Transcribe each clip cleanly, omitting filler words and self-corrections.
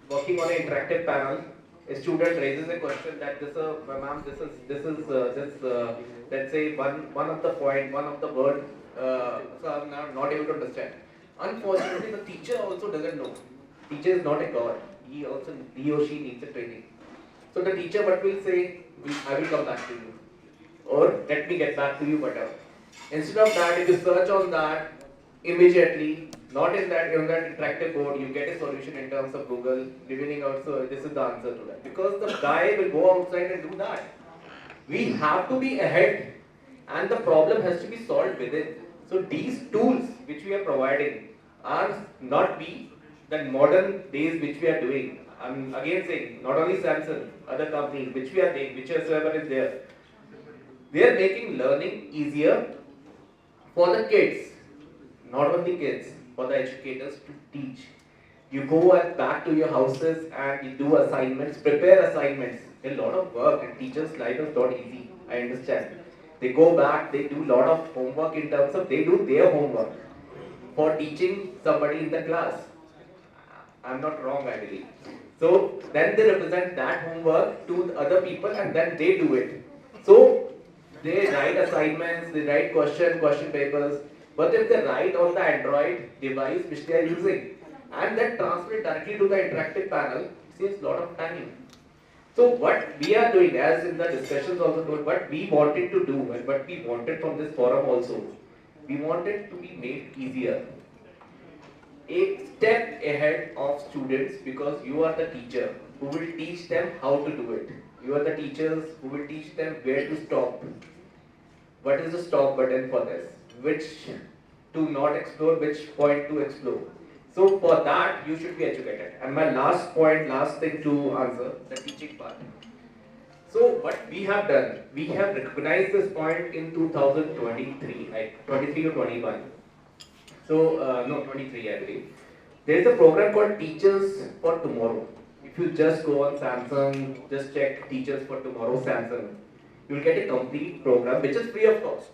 working on an interactive panel. A student raises a question that this, ma'am, let's say one of the point, one of the word, so I'm not able to understand. Unfortunately, the teacher also doesn't know. Teacher is not a god. He or she needs a training. So the teacher what will say, I will come back to you, or let me get back to you, whatever. Instead of that, if you search on that immediately, not in that interactive board, you get a solution in terms of Google, revealing out, so this is the answer to that. Because the guy will go outside and do that. We have to be ahead, and the problem has to be solved within. So these tools which we are providing are not we, the modern days which we are doing. I'm again saying, not only Samsung, other companies which we are doing, whichever is there, they are making learning easier for the kids, not only kids, for the educators to teach. You go back to your houses and you do assignments, prepare assignments. A lot of work, and teachers' life is not easy, I understand. They go back, they do a lot of homework in terms of they do their homework for teaching somebody in the class. I'm not wrong, I believe. So then they represent that homework to the other people and then they do it. So they write assignments, they write question papers, but if they write on the Android device which they are using and then translate directly to the interactive panel, it saves a lot of time. So what we are doing, as in the discussions also told, what we wanted to do and what we wanted from this forum also, we wanted to be made easier. A step ahead of students, because you are the teacher who will teach them how to do it. You are the teachers who will teach them where to stop. What is the stop button for this? Which to not explore, which point to explore. So for that you should be educated. And my last point, last thing to answer, the teaching part. So what we have done, we have recognized this point in 2023, like 23 or 21. So, no, 23 I believe. There is a program called Teachers for Tomorrow. If you just go on Samsung, just check Teachers for Tomorrow Samsung, you will get a complete program which is free of cost.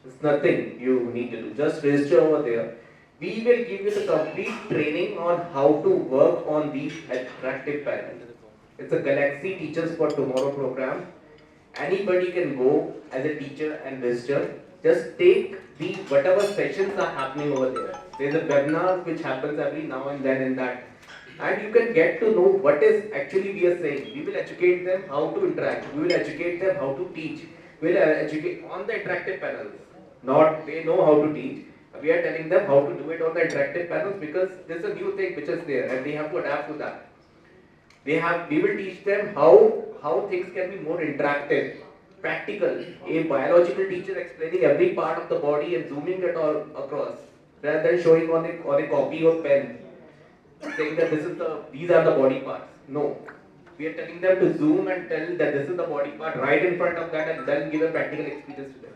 It's nothing you need to do. Just register over there. We will give you the complete training on how to work on these attractive panels. It's a Galaxy Teachers for Tomorrow program. Anybody can go as a teacher and register. Just take the whatever sessions are happening over there. There's a webinar which happens every now and then in that. And you can get to know what is actually we are saying. We will educate them how to interact. We will educate them how to teach. We will educate on the interactive panels. Not they know how to teach. We are telling them how to do it on the interactive panels because this is a new thing which is there and they have to adapt to that. We will teach them how things can be more interactive, practical. A biological teacher explaining every part of the body and zooming it all across, rather than showing on a copy or pen, saying that these are the body parts. No, we are telling them to zoom and tell that this is the body part right in front of that, and then give a practical experience to them.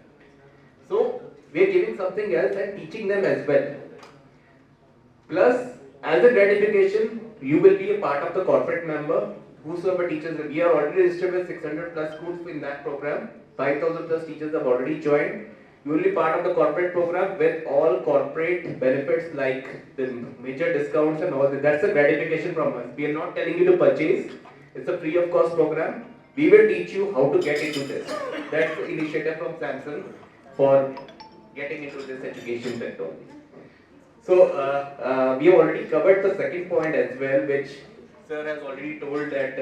So we are giving something else and teaching them as well. Plus, as a gratification, you will be a part of the corporate member. Whosoever teaches, we are already registered with 600 plus schools in that program. 5,000 plus teachers have already joined. You will be part of the corporate program with all corporate benefits like the major discounts and all that. That's a gratification from us. We are not telling you to purchase. It's a free of cost program. We will teach you how to get into this. That's the initiative from Samsung for getting into this education sector. So we have already covered the second point as well, which sir has already told that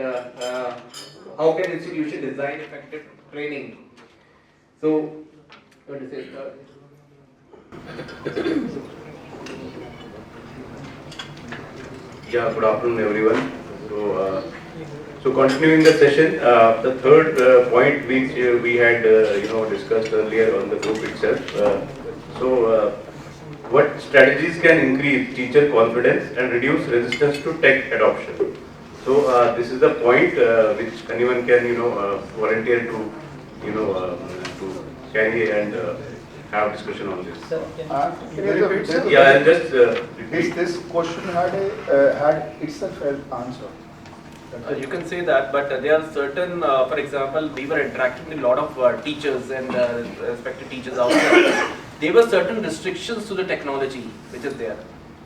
how can institution design effective training. So, you want to say sir? Yeah, good afternoon everyone. So continuing the session, the third point which we had discussed earlier on the group itself. What strategies can increase teacher confidence and reduce resistance to tech adoption? So this is the point which anyone can volunteer to to carry and have discussion on this. Yeah, I'll just repeat. This question had itself an answer. You can say that, but there are certain, for example, we were interacting with a lot of teachers and respected teachers out there. There were certain restrictions to the technology which is there.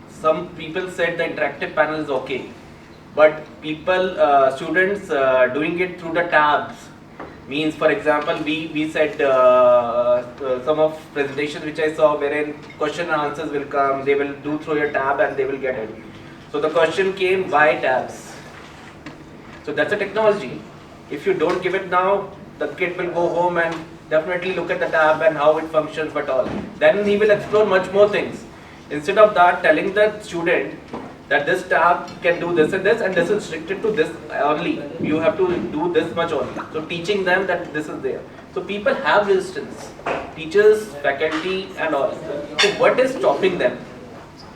Some people said the interactive panel is okay, but people, students doing it through the tabs. Means, for example, we said some of presentations which I saw wherein question and answers will come, they will do through your tab and they will get it. So the question came, why tabs? So that's a technology. If you don't give it now, the kid will go home and definitely look at the tab and how it functions but all. Then he will explore much more things. Instead of that, telling the student that this tab can do this and this is restricted to this only. You have to do this much only. So teaching them that this is there. So people have resistance. Teachers, faculty and all. So what is stopping them?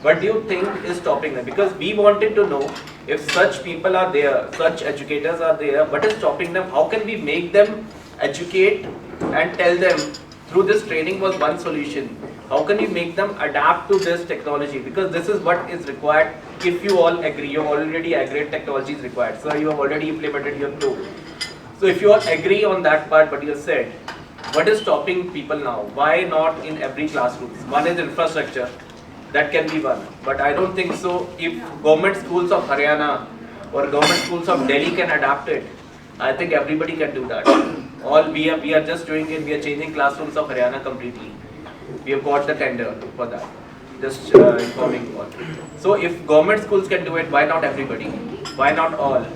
What do you think is stopping them? Because we wanted to know if such people are there, such educators are there, what is stopping them? How can we make them educate and tell them through this training was one solution? How can we make them adapt to this technology? Because this is what is required. If you all agree, you already agreed technology is required. So you have already implemented your tool. So if you all agree on that part, what you said, what is stopping people now? Why not in every classroom? One is infrastructure. That can be one. But I don't think so. If government schools of Haryana or government schools of Delhi can adapt it, I think everybody can do that. All we are just doing it, we are changing classrooms of Haryana completely. We have got the tender for that. Just informing you all. So if government schools can do it, why not everybody? Why not all?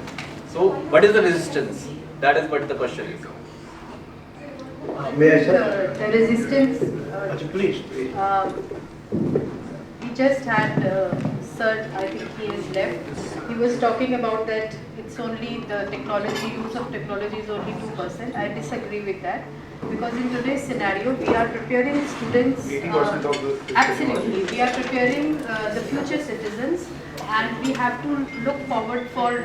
So what is the resistance? That is what the question is. May I say? The resistance. Please. We just had Sir, I think he is left. He was talking about that it's only the technology, use of technology is only 2%. I disagree with that. Because in today's scenario, we are preparing students, 80% of the absolutely, we are preparing the future citizens, and we have to look forward for,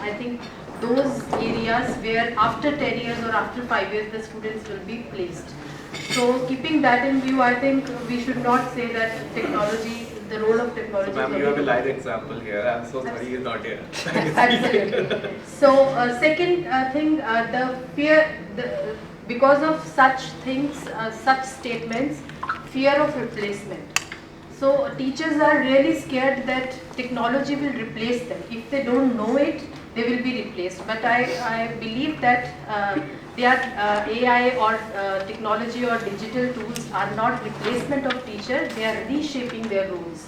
I think, those areas where after 10 years or after 5 years, the students will be placed. So keeping that in view, I think we should not say that technology, the role of technology. Ma'am, you have a live example here. I'm so sorry he's not here. Absolutely. So second thing, the fear, because of such things, such statements, fear of replacement. So teachers are really scared that technology will replace them. If they don't know it, they will be replaced. But I believe that AI or technology or digital tools are not replacement of teacher. They are reshaping their roles.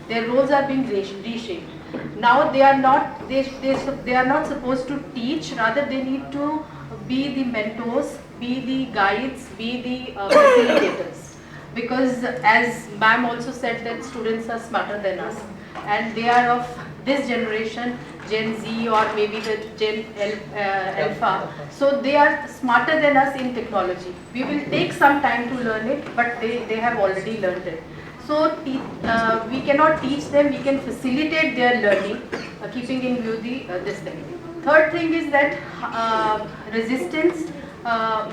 Their roles are being reshaped. Now they are not supposed to teach. Rather, they need to be the mentors, be the guides, be the facilitators. Because as ma'am also said that students are smarter than us, and they are of this generation, Gen Z or maybe the Gen Alpha. So they are smarter than us in technology. We will take some time to learn it, but they have already learned it. So we cannot teach them, we can facilitate their learning, keeping in view this thing. Third thing is that resistance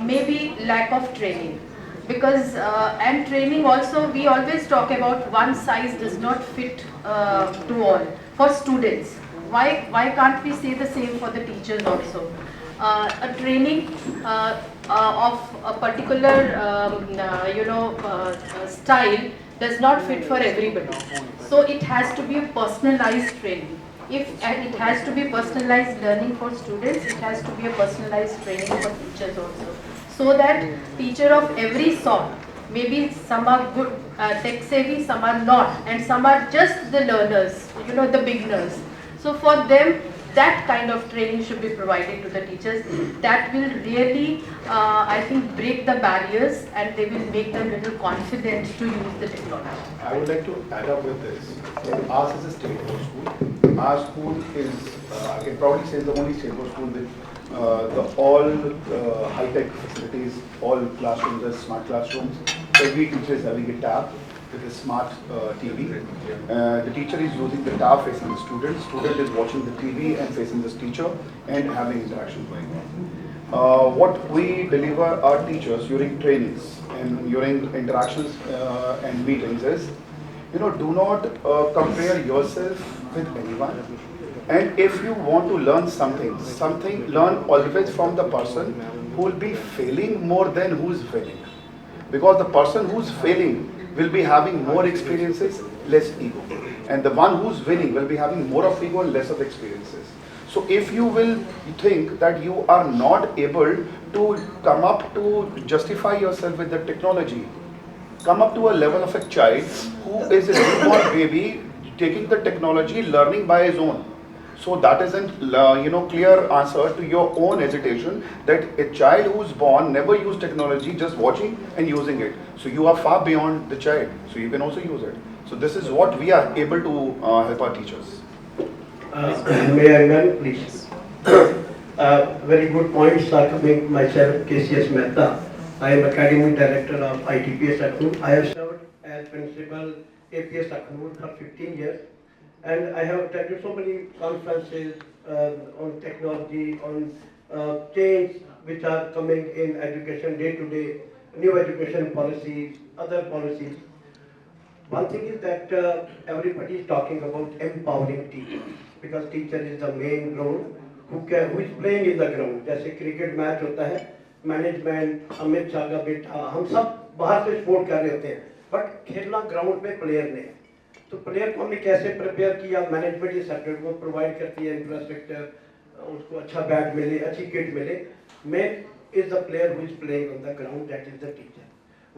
may be lack of training. Because and training also, we always talk about one size does not fit to all. For students, why can't we say the same for the teachers also? A training of a particular style does not fit for everybody. So it has to be a personalized training. If it has to be personalized learning for students, it has to be a personalized training for teachers also. So that teacher of every sort, maybe some are good tech savvy, some are not, and some are just the learners, the beginners. So for them, that kind of training should be provided to the teachers. That will really, I think, break the barriers, and they will make them little confident to use the technology. I would like to add up with this. Ours is a state board school. Our school is, I can probably say, the only state board school with all high-tech facilities, all classrooms are smart classrooms. Every teacher is having a tab with a smart TV. The teacher is using the tab facing the student. Student is watching the TV and facing this teacher and having interaction going on. What we deliver our teachers during trainings and during interactions and meetings is, do not compare yourself with anyone. And if you want to learn something, learn always from the person who will be failing more than who is failing. Because the person who is failing will be having more experiences, less ego. And the one who's winning will be having more of ego and less of experiences. So if you will think that you are not able to come up to justify yourself with the technology, come up to a level of a child who is a newborn baby taking the technology, learning by his own. So that is an clear answer to your own hesitation that a child who is born never used technology, just watching and using it. So you are far beyond the child. So you can also use it. So this is what we are able to help our teachers. May I, ma'am, please? Very good points are coming. Myself, KCS Mehta. I am Academic Director of ITPS Akhnoor. I have served as Principal APS Akhnoor for 15 years. And I have attended so many conferences on technology, on change which are coming in education day to day, new education policies, other policies. One thing is that everybody is talking about empowering teachers, because teacher is the main ground who is playing in the ground. जैसे cricket match होता है, management, Amit Shah का बेटा, हम सब बाहर से support कर रहे होते हैं, बट खेलना ग्राउंड पे प्लेयर ने। तो प्लेयर को हमने कैसे प्रिपेयर किया? मैनेजमेंट इस सेक्टर को प्रोवाइड करती है इंफ्रास्ट्रक्चर, उसको अच्छा बैट मिले, अच्छी किट मिले। Main is the player who is playing on the ground, that is the teacher.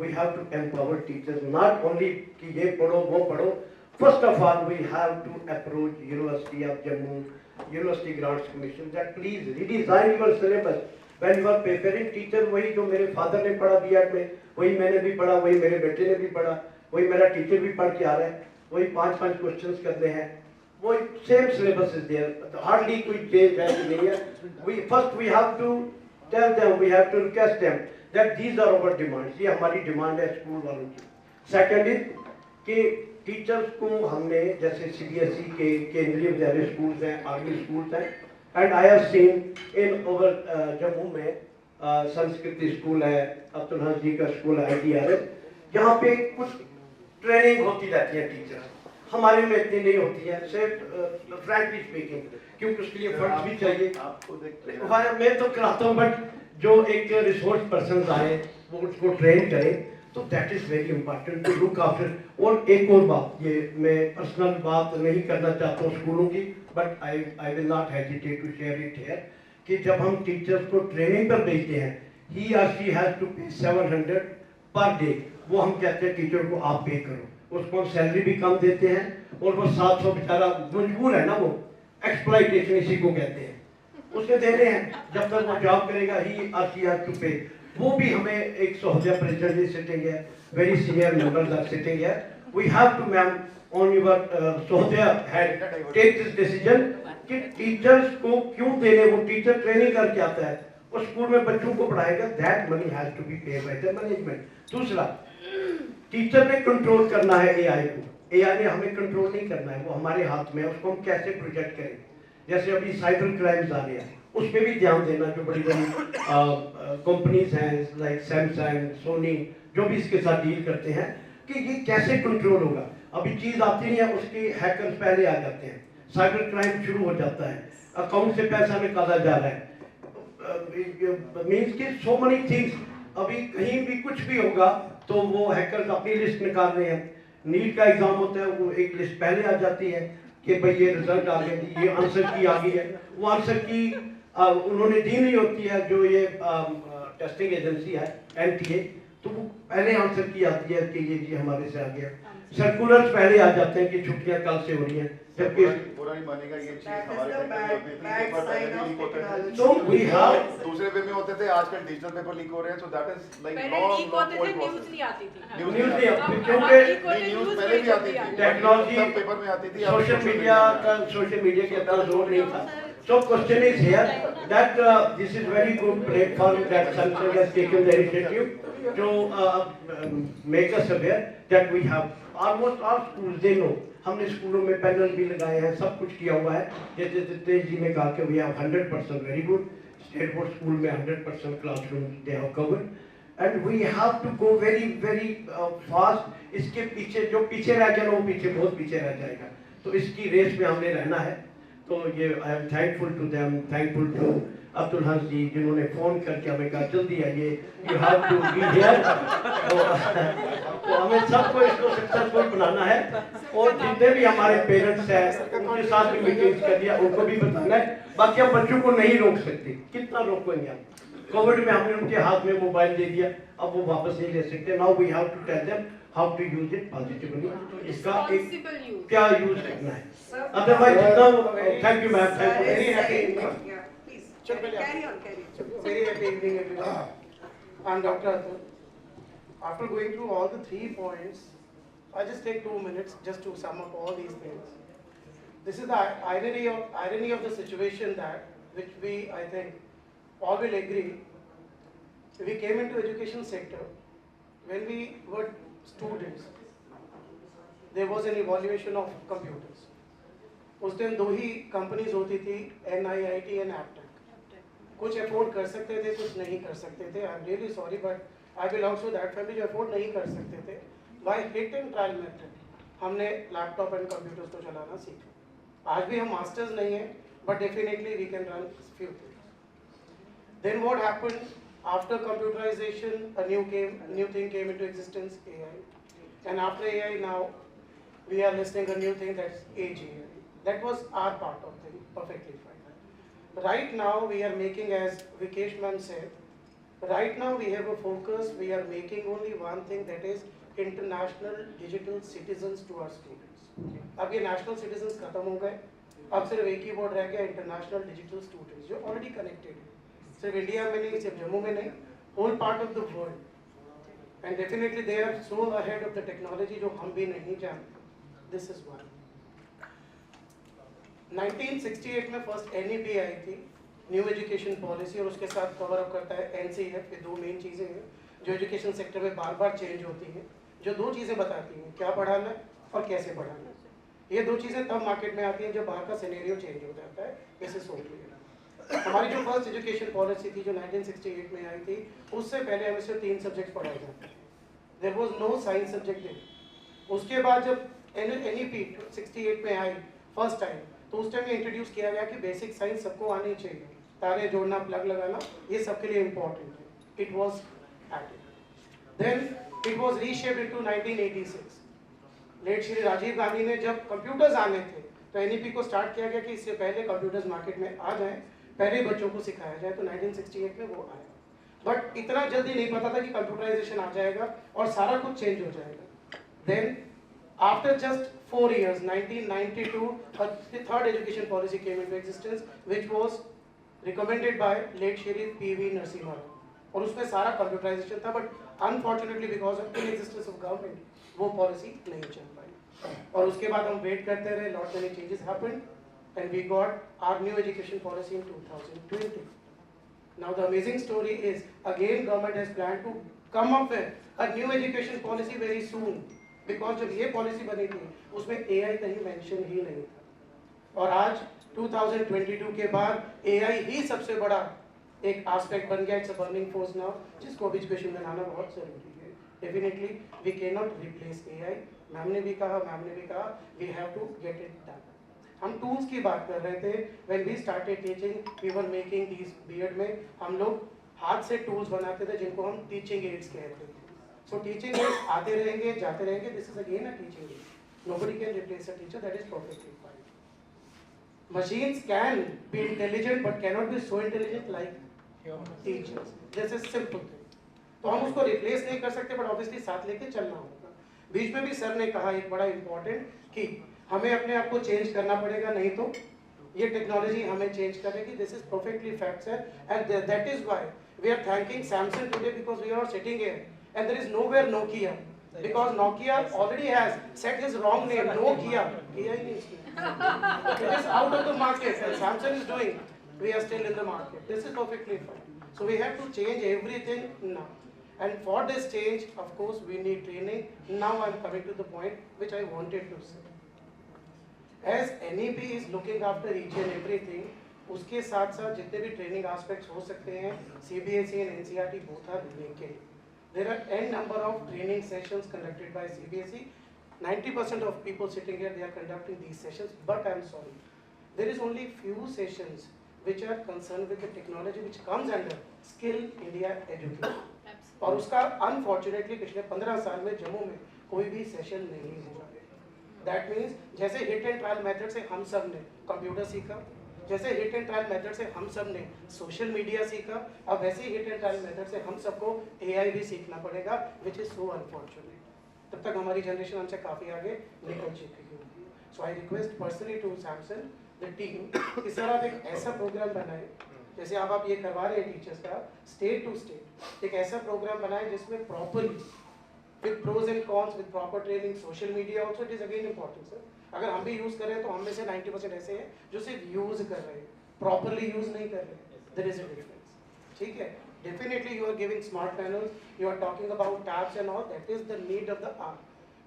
We have to empower teachers, not only कि ये पढ़ो वो पढ़ो। First of all we have to approach university of Jammu, university grants commission, that please redesign your syllabus. When you are preparing teacher, वही जो मेरे father ने पढ़ा बीएड में, वही मैंने भी पढ़ा, वही मेरे बेटे ने भी पढ़ा, वही मेरा टीचर भी पढ़ के आ रहा है, वही 5-5 क्वेश्चंस करने हैं, वो same syllabus is there, hardly कोई चेंज है कि नहीं है। We have to tell them, we have to request them that these are our demands, ये हमारी डिमांड है स्कूल वालों की। सेकंड इज कि टीचर्स को हमने, जैसे सीबीएसई के केंद्रीय विद्यालय स्कूल्स हैं, आर्मी स्कूल्स हैं, and I have seen in over Jammu में संस्कृति स्कूल है, अब्दुल हक जी का स्कूल है, ITRS, यहाँ पे कुछ ट्रेनिंग होती रहती है टीचर, हमारे में इतनी नहीं होती है, सिर्फ फ्रैंकली स्पीकिंग, क्योंकि उसके लिए फंड्स भी चाहिए। मैं तो कराता हूँ, बट जो एक रिसोर्स पर्सन आए वो उसको ट्रेन करें, तो that is very important to look after. और एक और बात, ये मैं पर्सनल बात नहीं करना चाहता हूँ स्कूलों की, but I will not hesitate to share it here, कि जब हम टीचर्स को ट्रेनिंग पर भेजते हैं, ही और शी हैज टू पे 700 पर डे, वो हम कहते हैं टीचर को आप पे करो, उसको हम सैलरी भी कम देते हैं, और वो 700 बेचारा मजबूर है ना, वो एक्सप्लॉइटेशन इसी को कहते हैं, उसके देने हैं, जब तक वो जॉब करेगा ही और शी हैज टू पे। वो भी हमें एक सहोदया प्रेसिडेंट इज सिटिंग है, very senior members are sitting है, we have to ma'am on your Sahodaya had take this decision कि टीचर्स को क्यों देने, वो टीचर ट्रेनिंग करके आता है, उस स्कूल में बच्चों को पढ़ाएगा, that money has to be paid by the management. दूसरा, टीचर ने कंट्रोल करना है एआई को, एआई ने हमें कंट्रोल नहीं करना है, वो हमारे हाथ में है, उसको हम कैसे प्रोजेक्ट करें। जैसे अभी साइबर क्राइम्स आ रहे हैं, उस पर भी ध्यान देना, जो बड़ी बड़ी कंपनीज हैं लाइक सैमसंग, सोनी, जो भी इसके साथ डील करते हैं, कि ये कैसे कंट्रोल होगा। अभी चीज़ आती नहीं है, उसके हैकर्स पहले आ जाते हैं, साइबर क्राइम शुरू हो जाता है, अकाउंट से पैसा निकाला जा रहा है, मीन्स कि सो मनी थिंग्स, अभी कहीं भी कुछ भी होगा तो वो हैकर्स अपनी लिस्ट निकाल रहे हैं। नीट का एग्जाम होता है, वो एक लिस्ट पहले आ जाती है कि भाई ये रिजल्ट आ गया, ये आंसर की आ गई है, वो आंसर की उन्होंने दी नहीं होती है, जो ये टेस्टिंग एजेंसी है NTA, तो वो पहले आंसर की आती है कि ये जी हमारे से आ गया। सर्कुलर्स पहले आ जाते हैं कि छुट्टियां कल से हो रही हैं, जबकि बुरा नहीं मानेगा, ये चीज हमारे तो वी हैव दूसरे वे में होते थे, आजकल डिजिटल पेपर लीक हो रहे हैं, सो दैट इज लाइक पहले लीक होते थे, न्यूज़ नहीं आती थी। न्यूज़ नहीं आती, अब क्योंकि लीक होते, न्यूज़ न्यूज़ पहले भी आती थी, टेक्नोलॉजी पेपर में आती थी, सोशल मीडिया के इतना जोर नहीं था। So question is here that this is very good platform that Samsung has taken the initiative to make us aware that we have almost all schools, they know, हमने स्कूलों में पैनल भी लगाए हैं, सब कुछ किया हुआ है। जैसे तेज जी ने कहा कि we have 100% very good, state board school में 100% classroom they have covered, and we have to go very fast। इसके पीछे जो पीछे रह गया ना, वो पीछे बहुत पीछे रह जाएगा, तो इसकी रेस में हमने रहना है। तो ये I am thankful to them, thankful to Abdul Haq ji, जिन्होंने फ़ोन करके हमें कहा जल्दी आइए, you have to be here. तो हमें सबको इसको सक्सेसफुल बनाना है और जितने भी हमारे पेरेंट्स हैं उनके साथ भी मीटिंग्स कर दिया, उनको भी बताना है। बाकी हम बच्चों को नहीं रोक सकते, कितना रोकेंगे हम? कोविड में हमने उनके हाथ में मोबाइल दे दिया, अब वो वापस नहीं ले सकते। Now we have to tell them how to use it positively, इसका एक क्या यूज करना है। अदरवाइज जितना thank you ma'am, thank you, very happy. Carry on. Very happy evening, everyone. I'm Dr. Atul. After going through all the 3 points, I just take 2 minutes just to sum up all these things. This is the irony of the situation that, which we, I think, all will agree. We came into education sector when we were students. There was an evaluation of computers. उस time 2 ही companies होती थी, NIIT and Aptech. कुछ afford कर सकते थे, कुछ नहीं कर सकते थे। I am really sorry but I belongs to that family जो अफोर्ड नहीं कर सकते थे। By hit and trial method हमने लैपटॉप एंड कंप्यूटर्स को चलाना सीखा। आज भी हम मास्टर्स नहीं हैं but definitely we can run few things. Then what happened after computerisation, a new thing came into existence, AI, and after AI now we are listening a new thing, that's AGI. That was our part of the perfectly fine. Right now we are making, as Vikesh ma'am said, right now we have a focus, we are making only one thing, that is international digital citizens to our students. अब ये national citizens खत्म हो गए, अब सिर्फ एक ही board रह गया, international digital students जो already connected है, सिर्फ इंडिया में नहीं, सिर्फ जम्मू में नहीं, whole part of the world, and definitely they are so ahead of the technology जो हम भी नहीं जानते. This is one. 1968 में फर्स्ट NEP आई थी, न्यू एजुकेशन पॉलिसी, और उसके साथ कवर अप करता है NCF। ये 2 मेन चीज़ें हैं जो एजुकेशन सेक्टर में बार बार चेंज होती हैं, जो 2 चीज़ें बताती हैं, क्या पढ़ाना है और कैसे पढ़ाना है। ये 2 चीज़ें तब मार्केट में आती हैं जब बाहर का सिनेरियो चेंज हो जाता है। जैसे सोच लीजिए हमारी जो फर्स्ट एजुकेशन पॉलिसी थी जो 1968 में आई थी, उससे पहले हमें सिर्फ 3 सब्जेक्ट्स पढ़ाए जाते थे। There was no science subject in. उसके बाद जब NEP 68 में आई फर्स्ट टाइम, तो उस टाइम ये इंट्रोड्यूस किया गया कि बेसिक साइंस सबको आनी चाहिए, तारे जोड़ना, प्लग लगाना, ये सबके लिए इम्पोर्टेंट है। It was added. Then it was reshaped into 1986। Late Shri Rajiv Gandhi ने जब कंप्यूटर्स आने थे तो NEP को स्टार्ट किया गया कि इससे पहले कंप्यूटर्स मार्केट में आ जाएं, पहले बच्चों को सिखाया जाए, तो 1968 में वो आया। बट इतना जल्दी नहीं पता था कि कंप्यूटराइजेशन आ जाएगा और सारा कुछ चेंज हो जाएगा। Then after just 4 years, 1992, the third education policy came into existence, which was recommended by late Shri P.V. Narasimha Rao, और उसमें सारा कंप्यूटराइजेशन था, but unfortunately because of inexistence of government वो पॉलिसी नहीं चल पाई। और उसके बाद हम वेट करते रहे, lot many changes happened and we got our new education policy in 2020. Now the amazing story is, again government has planned to come up with a new education policy very soon. Because जब ये policy बनी थी उसमें AI कहीं mention ही नहीं था, और आज 2022 के बाद AI ही सबसे बड़ा एक एस्पेक्ट बन गया। It's a burning force now, जिसको एजुकेशन में लाना बहुत जरूरी है। Definitely we can not replace AI। Ma'am ने भी कहा, we have to get it done. हम टूल्स की बात कर रहे थे, when we started teaching we were making this BEd में हम लोग हाथ से टूल्स बनाते थे जिनको हम टीचिंग एड्स कहते थे। So teaching aids आते रहेंगे, जाते रहेंगे. This is again a teaching aid. Nobody can replace a teacher. That is perfectly fine. Machines can be intelligent but cannot be so intelligent like teachers. This is simple thing. तो हम उसको replace नहीं कर सकते, but obviously साथ लेके चलना होगा. बीच में भी सर ने कहा एक बड़ा important कि हमें अपने आप को change करना पड़ेगा, नहीं तो ये टेक्नोलॉजी हमें चेंज करेगी. This is perfectly fact sir, and that is why we are thanking Samsung today because we are sitting here and there is nowhere Nokia because Nokia already has set his wrong name, Nokia. It is out of the market and Samsung is doing. We are still in the market. This is perfectly fine. So we have to change everything now. And for this change, of course, we need training. Now I am coming to the point which I wanted to say. As NEP is looking after each and everything, उसके साथ साथ जितने भी training aspects हो सकते हैं, CBSE and NCERT both are linked. There are n number of training sessions conducted by CBSE. 90% of people sitting here, they are conducting these sessions, but I am sorry. There is only few sessions which are concerned with the technology which comes under Skill India Education. और उसका unfortunately पिछले 15 साल में जम्मू में कोई भी session नहीं हुआ। दैट मीन्स जैसे हिट एंड ट्रायल मेथड से हम सब ने कंप्यूटर सीखा, जैसे हिट एंड ट्रायल मेथड से हम सब ने सोशल मीडिया सीखा, अब वैसे ही हिट एंड ट्रायल मेथड से हम सबको AI भी सीखना पड़ेगा, विच इज सो अनफॉर्चुनेट। तब तक हमारी जनरेशन हमसे काफ़ी आगे निकल चुकी होगी। So I request personally to Samson the team कि सर आप एक ऐसा प्रोग्राम बनाए, जैसे आप ये करवा रहे हैं टीचर्स का स्टेट टू स्टेट, एक ऐसा प्रोग्राम बनाए जिसमें properly with pros and cons, with proper training, social media also it is again important sir. अगर हम भी यूज कर रहे हैं तो हम में से 90% ऐसे हैं जो सिर्फ यूज कर रहे हैं, प्रॉपरली यूज नहीं कर रहे हैं। There is a difference. ठीक है? Definitely you are giving smart panels, you are talking about tabs and all, that is the need of the hour.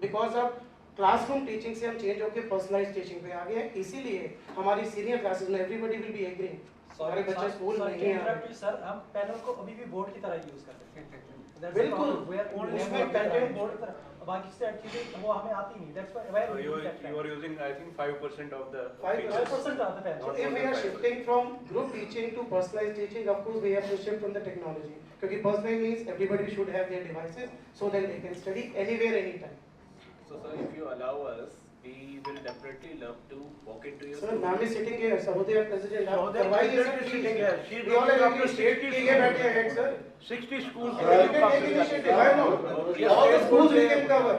Because अब क्लासरूम टीचिंग से हम चेंज होकर पर्सनलाइज्ड टीचिंग पे आ गए हैं, इसीलिए हमारी सीनियर क्लासेस में एवरीबॉडी विल बी एग्रीइंग। हमारे बच्चे स्कूल नहीं आ रहे। सर हम पैनल को अभी भी बोर्ड की तरह यूज करते हैं। बिल्कुल, उसमें कंटेंट बोर्ड की तरह, बाकी से चीजें वो हमें आती नहीं। That's why you are using I think 5% of the 5% of the panel. So if we are shifting from group teaching to personalized teaching, of course we have to shift from the technology. Because personalized means everybody should have their devices so that they can study anywhere, anytime. So sir, if you allow us, we will definitely love to walk into your Sir, school. ma'am is sitting here. Sahodaya President. Sahodaya Why is President it is sitting here. She We all is are after agree. State के लिए बैठे हैं sir. 60 schools You can take initiative. Why not? All the schools we can cover.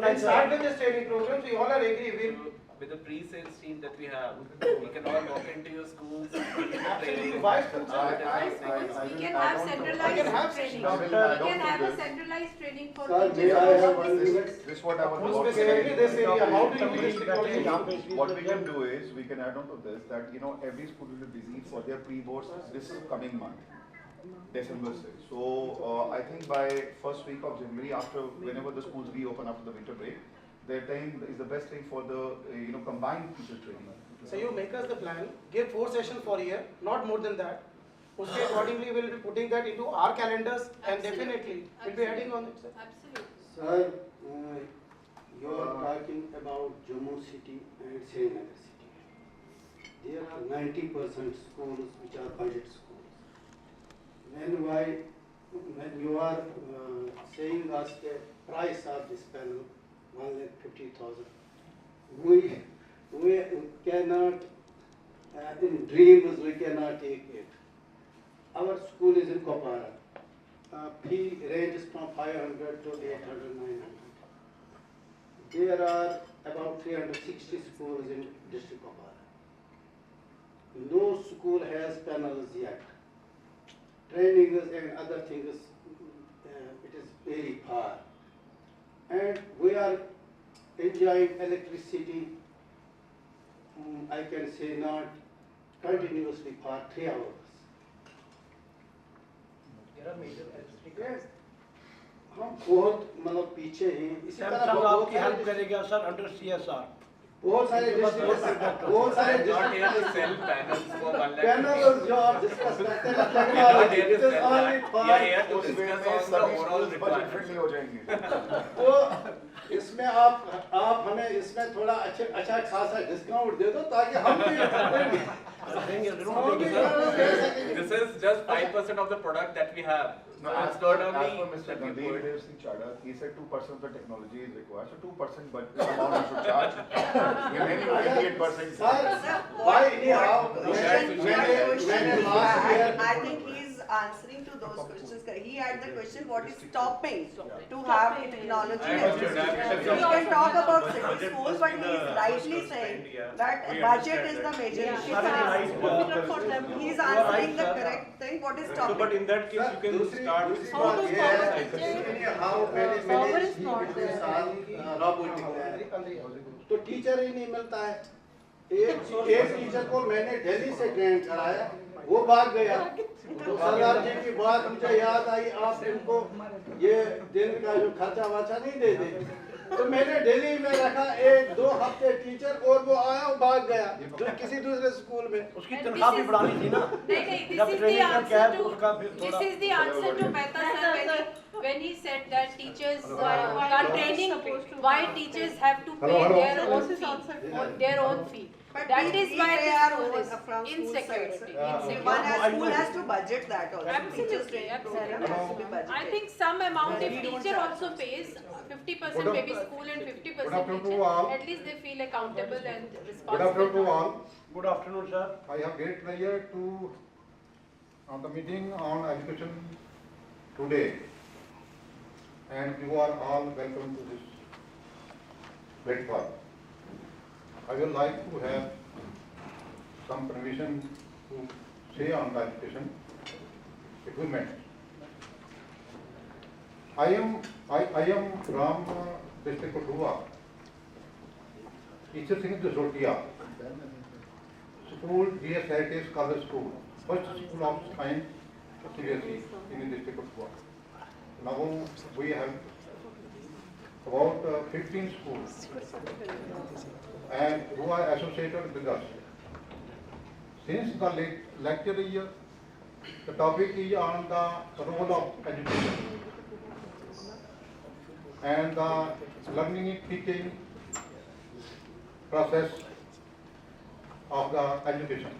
And start with this training programs. We all are agree. We'll With the pre-sales team that we have, we can all walk into your schools. absolutely. Why schools? We can have centralized training. We can have a centralized training for Sir, teachers. may I have one minute? This is what I was Who about to specifically this say. area? How do you use this technology? What we can do is, we can add on to this, that, you know, every school will be busy for their pre-boards this coming month, December 6th. So, I think by first week of January, after, whenever the schools reopen after the winter break, their time is the best time for the, you know, combined teacher training. So you make us the plan, give 4 sessions for a year, not more than that. Uske accordingly we'll be putting that into our calendars and definitely we'll be adding on it, sir. Absolutely. Sir, you are talking about Jammu city and Srinagar city. There are 90% schools which are budget schools. When you are saying us the price of this panel, 1,50,000, we cannot, in dreams we cannot take it. Our school is in Kopara. Fee ranges from 500 to 800, 900. There are about 360 schools in district Kopara. No school has panels yet. Training is and other things, it is very far. And we are enjoying electricity, I can say not continuously for 3 hours. There are major Yes. हम बहुत मतलब पीछे हैं, इसी तरह Samsung बहुत आपकी help करेगा सर अंडर CSR। बहुत सारे districts- बहुत सारे Not here to districts- sell panels for 1 lakh. panels जो आप डिस्कस करते हैं We are not technology, here it to is sell only that. for We are here to उस वे discuss में on the सभी overall schools budget requirements. friendly हो जाएंगे। तो इसमें आप हमें इसमें थोड़ा अच्छा खासा डिस्काउंट दे दो ताकि हम भी This is just 5% of the product that we have. No, So as it's per not only Mr. that we Gandhi put- Dev Singh Chadha, he said 2% of the technology is required, so 2%, but this amount you should charge. Remaining 98%. Sir, why anyhow, when last year, I think he's answering to those questions. He had the question, what is stopping to have technology? I understood. We can talk about city schools, but he is rightly saying that budget is the major issue. He is answering the correct thing. What is So, stopping? but in that case, you can दूसरी start. बात ये है how Power is not के there. साथ robotic है तो teacher ही नहीं मिलता है। एक टीचर को मैंने दिल्ली से ट्रेन कराया, वो भाग गया। तो सरदार जी की बात मुझे याद आई, आप इनको ये दिन का जो खर्चा वर्चा नहीं दे दे, तो मैंने दिल्ली में रखा 1-2 हफ्ते टीचर, और वो आया और भाग गया किसी दूसरे स्कूल में। उसकी तनख्वाह भी बढ़ानी थी ना। नहीं, जब this is the ट्रेनिंग का answer कैब to उसका फिर this थोड़ा is the answer to Mehta sir when he said that teachers are training, why teachers have to pay their own fee. But That we is why pay the our school own is from school insecurity. side. School has to budget that also. Absolutely, absolutely. Has to be budgeted. I think some amount, if teacher also pays 50% maybe school and 50% teacher, at least they feel accountable and responsible. Good afternoon to all. Good afternoon, sir. I have great pleasure to on the meeting on education today, and you are all welcome to this platform. I would like to have some permission to say on the education equipment. I am from district of Dhua, Teacher Singh Jasotia, school DS Heritage College School, first school of its kind CBSE in the district of Dhua. Now we have about 15 schools and who are associated with us. Since the lecture year, the topic is on the role of education and the learning and teaching process of the education.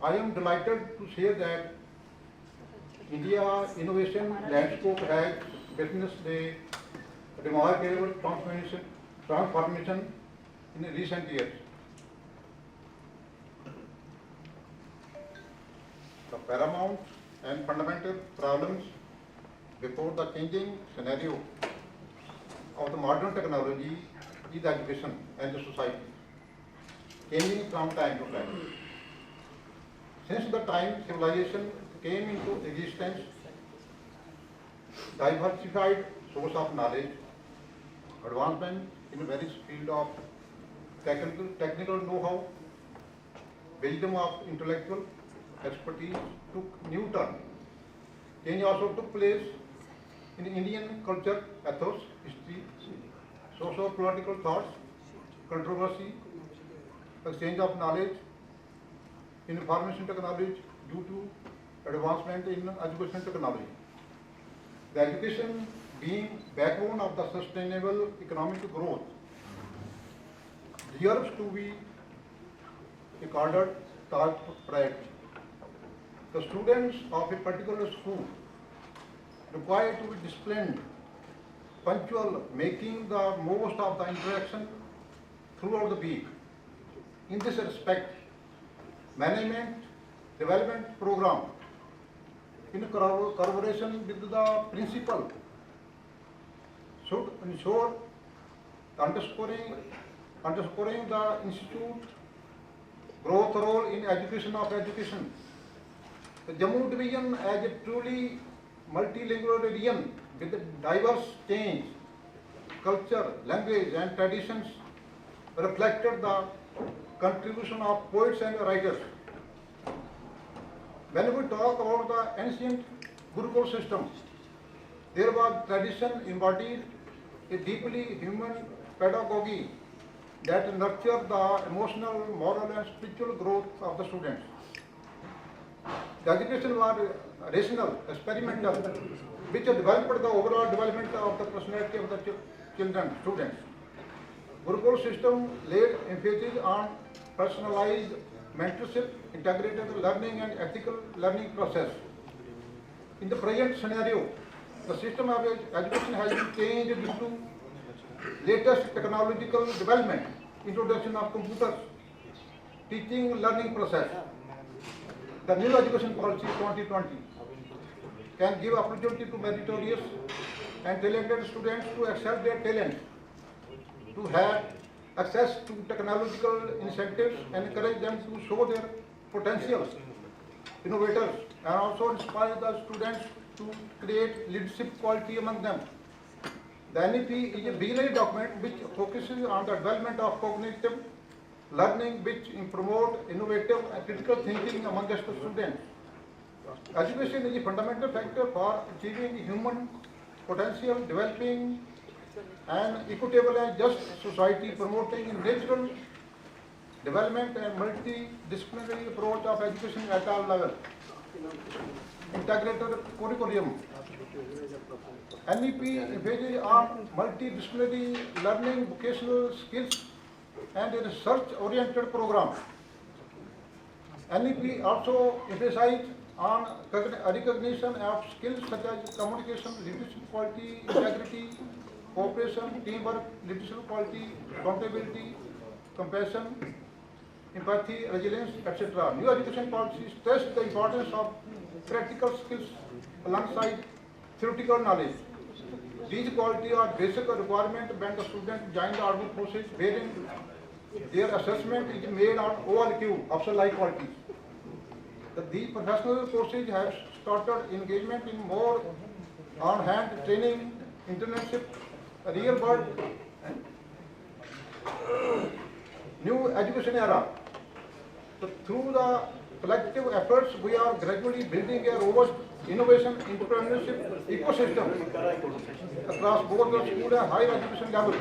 I am delighted to say that India innovation landscape has witnessed a remarkable transformation in recent years. The paramount and fundamental problems before the changing scenario of the modern technology is education and the society, changing from time to time. Since the time civilization came into existence, diversified source of knowledge, advancement in various field of technical know-how, wisdom of intellectual expertise took new turn. Change also took place in Indian culture, ethos, history, socio-political thoughts, controversy, exchange of knowledge, information technology due to advancement in education technology. The education being backbone of the sustainable economic growth deserves to be accorded top priority. The students of a particular school require to be disciplined, punctual, making the most of the interaction throughout the week. In this respect, management development program in collaboration with the principal should ensure underscoring the institute growth role in education of education. The Jammu division as a truly multilingual region with diverse change, culture, language and traditions reflected the contribution of poets and writers. When we talk about the ancient Gurukul system, there was tradition embodied a deeply human pedagogy that nurtured the emotional, moral and spiritual growth of the students. The education was rational, experimental, which developed the overall development of the personality of the students. Gurukul system laid emphasis on personalized mentorship, integrated learning and ethical learning process. In the present scenario, the system of education has been changed due to latest technological development, introduction of computers, teaching learning process. The new education policy 2020 can give opportunity to meritorious and talented students to excel their talent, to have access to technological incentives and encourage them to show their potential, innovators, and also inspire the students to create leadership quality among them. The NEP is a visionary document which focuses on the development of cognitive learning, which promote innovative and critical thinking amongst the students. Education is a fundamental factor for achieving human potential, developing an equitable and just society, promoting natural development and multidisciplinary approach of education at all levels. integrated curriculum. NEP engages on multidisciplinary learning, vocational skills, and a research-oriented program. NEP also emphasizes on recognition of skills such as communication, leadership quality, integrity, cooperation, teamwork, leadership quality, accountability, compassion, empathy, resilience, etc. New education policies stress the importance of practical skills alongside theoretical knowledge. These qualities are basic requirement when the student join the armed forces, wherein their assessment is made on OLQ, officer-like qualities. These professional courses have started engagement in more on-hand training, internship, real-world new education era. So through the collective efforts, we are gradually building a robust innovation entrepreneurship ecosystem across both the school and higher education level.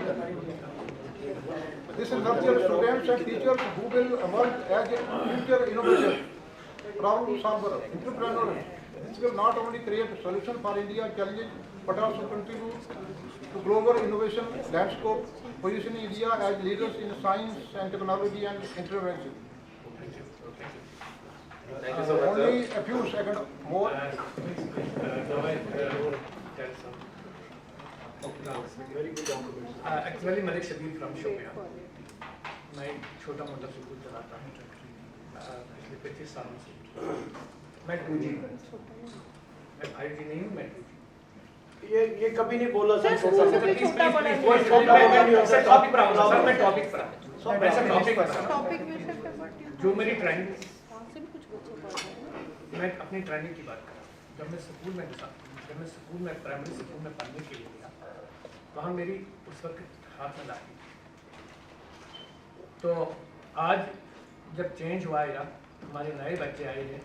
This is nurture students and teachers who will emerge as future innovators, problem solvers, entrepreneurs. This will not only create a solution for India's challenges, but also contribute to global innovation landscape, positioning India as leaders in science and technology and intervention. Thank you so much, Only sir. a few seconds more. Actually, Malik Shabir from Shopia. मैं एक छोटा मोटा school चलाता हूँ पिछले 25 सालों से। मैं 2G मैं 5G नहीं हूँ, मैं 2G। ये कभी नहीं बोला सर। सर टॉपिक पर आऊँगा सर, मैं टॉपिक पर जो मेरी ट्रेनिंग, मैं अपनी ट्रेनिंग की बात कर रहा हूँ। जब मैं स्कूल में घुसा, जब मैं स्कूल में प्राइमरी स्कूल में पढ़ने के लिए गया, वहाँ मेरी उस वक्त हाथ में लाठी। तो आज जब चेंज हुआ है, हमारे नए बच्चे आए हैं,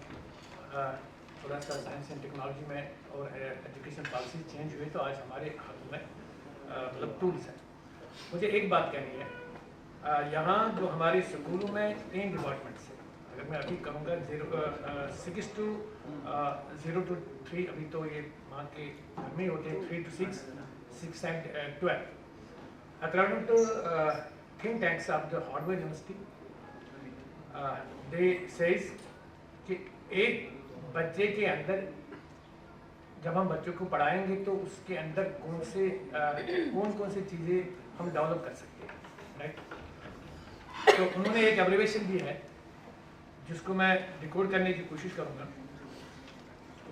थोड़ा सा साइंस एंड टेक्नोलॉजी में और एजुकेशन पॉलिसी चेंज हुई, तो आज हमारे हाथों में मतलब टूल्स हैं। मुझे एक बात कहनी है, यहाँ जो हमारे स्कूलों में 3 डिपार्टमेंट्स हैं। अगर मैं अभी कहूँगा 6 to 0 to 3, अभी तो ये वहाँ के घर में होते हैं 3 to 6, 6 and 12. According to think tanks of the Harvard University, they says कि एक बच्चे के अंदर जब हम बच्चों को पढ़ाएंगे तो उसके अंदर कौन कौन से चीज़ें हम डेवलप कर सकते हैं, राइट? तो उन्होंने एक एब्रिविएशन दी है जिसको मैं डिकोड करने की कोशिश करूँगा।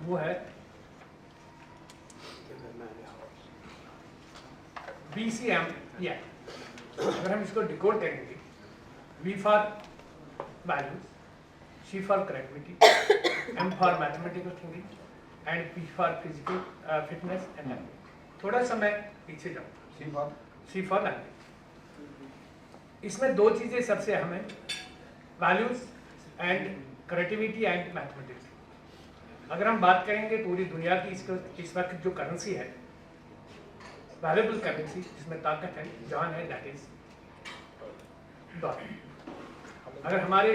वो है BCM। अगर हम इसको डिकोड करेंगे, V for values, C for creativity, M for mathematical thinking and P for physical fitness and health. थोड़ा सा मैं पीछे जाऊँगा। C for language. इसमें 2 चीज़ें सबसे अहम है, values and creativity and mathematics. अगर हम बात करेंगे पूरी दुनिया की इस वक्त जो करेंसी है, वैल्यूएबल करेंसी जिसमें ताकत है, जान है, दैट इज डॉलर। अगर हमारे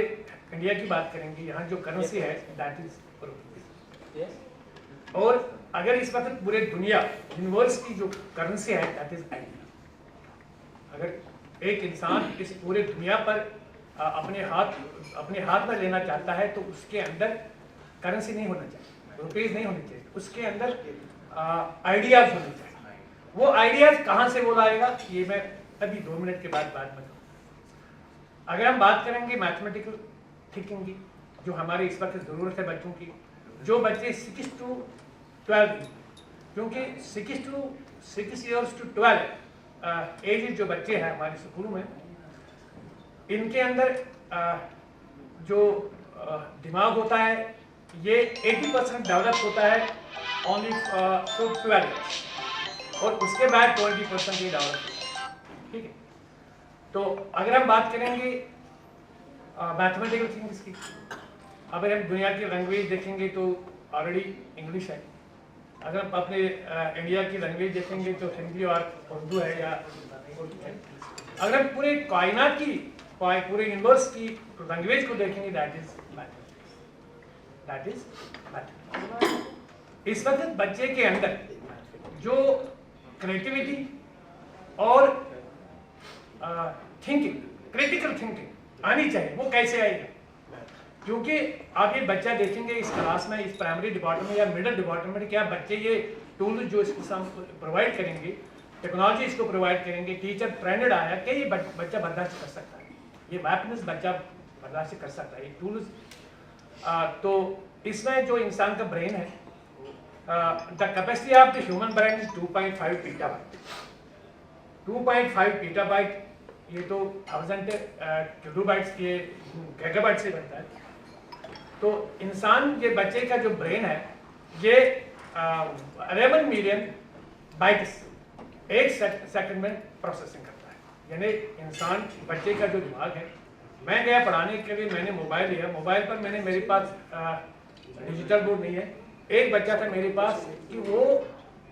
इंडिया की बात करेंगे, यहाँ जो करेंसी है दैट इज रुपीज। और अगर इस वक्त पूरे दुनिया यूनिवर्स की जो करेंसी है दैट इज आइडिया। अगर एक इंसान इस पूरे दुनिया पर अपने हाथ में लेना चाहता है तो उसके अंदर करेंसी नहीं होना चाहिए, रुपीज नहीं होनी चाहिए, उसके अंदर आइडियाज होने चाहिए। वो आइडियाज कहाँ से वो लाएगा, ये मैं अभी 2 मिनट के बाद में कहूँगा। अगर हम बात करेंगे मैथमेटिकल थिंकिंग की, जो हमारी इस वक्त ज़रूरत है बच्चों की, जो बच्चे 6 to 12, क्योंकि 6 years to 12 एज जो बच्चे हैं हमारे स्कूलों में, इनके अंदर जो दिमाग होता है ये 80% डेवलप होता है ओनली टू 12 years, और उसके बाद 20% ये डेवलप होता है, ठीक है? तो अगर हम बात करेंगे मैथमेटिकल थिंग्स की, अगर हम दुनिया की लैंग्वेज देखेंगे तो ऑलरेडी इंग्लिश है। अगर हम अपने इंडिया की लैंग्वेज देखेंगे तो हिंदी और उर्दू है या उर्दू है। अगर हम पूरे कायनात की, पूरे यूनिवर्स की लैंग्वेज को देखेंगे that is mathematics. That is mathematics. इस वक्त बच्चे के अंदर जो क्रिएटिविटी और थिंकिंग, क्रिटिकल थिंकिंग आनी चाहिए, वो कैसे आएगी? क्योंकि आप ये बच्चा देखेंगे इस क्लास में, इस प्राइमरी डिपार्टमेंट या मिडिल डिपार्टमेंट, क्या बच्चे ये टूल जो इसको प्रोवाइड करेंगे, टेक्नोलॉजी इसको प्रोवाइड करेंगे, टीचर ट्रेंड आया कि ये बच्चा बर्दाश्त कर सकता है, ये वेपन्स बच्चा बर्दाश्त कर सकता है, ये टूल्स। तो इसमें जो इंसान का ब्रेन है, the capacity of the human brain is 2.5 पीटाबाइट। 2.5 पीटाबाइट ये तो 1000 किलोबाइट्स के गीगाबाइट से बनता है। तो इंसान, ये बच्चे का जो ब्रेन है, ये 11 मिलियन बाइट्स एक सेकंड में प्रोसेसिंग करता है। यानी इंसान, बच्चे का जो दिमाग है, मैं गया पढ़ाने के लिए, मैंने मोबाइल लिया, मोबाइल पर मेरे पास डिजिटल बोर्ड नहीं है। एक बच्चा था मेरे पास कि वो